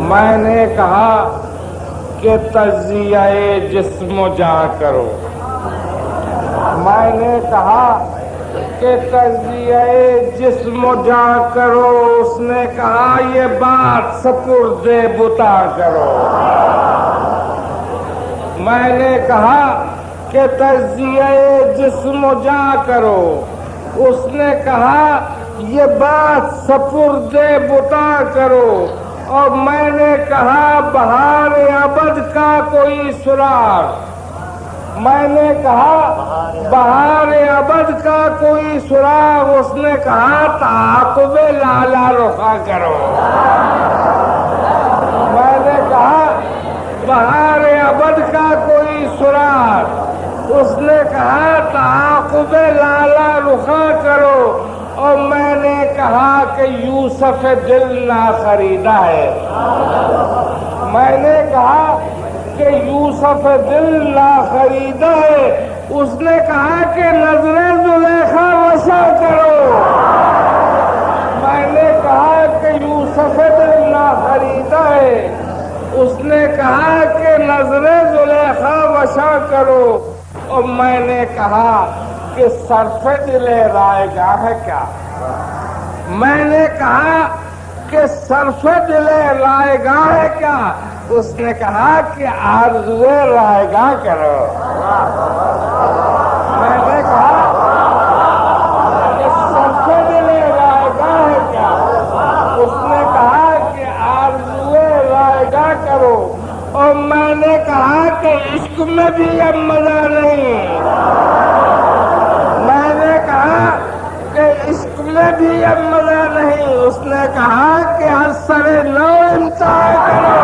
میں نے کہا کہ تجزیہ جسم و جاں کرو. میں نے کہا کہ تجزیہ جسم و جاں کرو. اس نے کہا یہ بات سپرد بتا کرو. میں نے کہا کہ تجزیہ جسم و جاں کرو. اس نے کہا یہ بات سپرد بتا کرو. اور میں نے کہا بہار ابد کا کوئی سراغ. میں نے کہا بہار ابد کا کوئی سراغ. اس نے کہا تعاقب لالا رخا کرو. میں نے کہا بہار ابد کا کوئی سراغ. اس نے کہا تعاقب لالا رخا کرو. اور میں نے کہا کہ یوسف دل نہ خریدا ہے. میں نے کہا کہ یوسف دل نہ خریدا ہے. اس نے کہا کہ نظر زلیخا وسع کرو. میں نے کہا کہ یوسف دل نہ خریدا ہے. اس نے کہا کہ نظر زلیخا وسع کرو. اور میں نے کہا کہ صرف دل رائے گاہ ہے کیا. میں نے کہا کہ صرف دل رائے گاہ ہے کیا. اس نے کہا کہ آرزو رائے گاہ کرو. میں نے کہا کہ صرف دل رائے گاہ ہے کیا. اس نے کہا کہ آرزو رائے گاہ کرو. اور میں نے کہا کہ عشق میں بھی اب مزہ نہیں. میں نے کہا کہ عشق میں بھی اب مزہ نہیں. اس نے کہا کہ ہر سر نو امتحان کرو.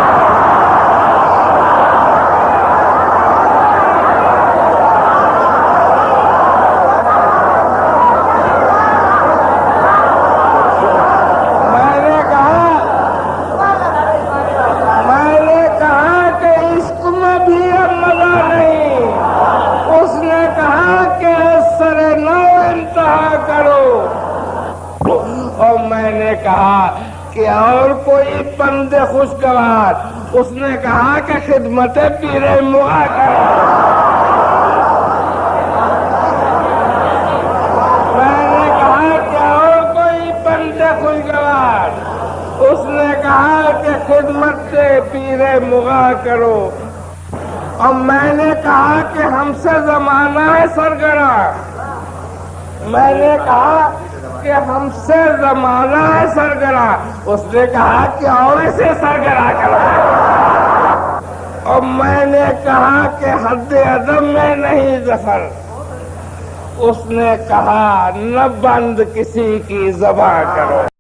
اور میں نے کہا کہ اور کوئی بند خوشگوار. اس نے کہا کہ خدمت پیر مغا کرو. میں نے کہا کہ اور کوئی بند خوشگوار. اس نے کہا کہ خدمت پیر مغا کرو. اور میں نے کہا کہ ہم سے زمانہ ہے سرگراں. میں نے کہا کہ ہم سے زمانہ ہے سرگراں. اس نے کہا کہ اور اسے سرگراں کرو. اور میں نے کہا کہ حد ادب میں نہیں ظفر. اس نے کہا نہ بند کسی کی زباں کرو.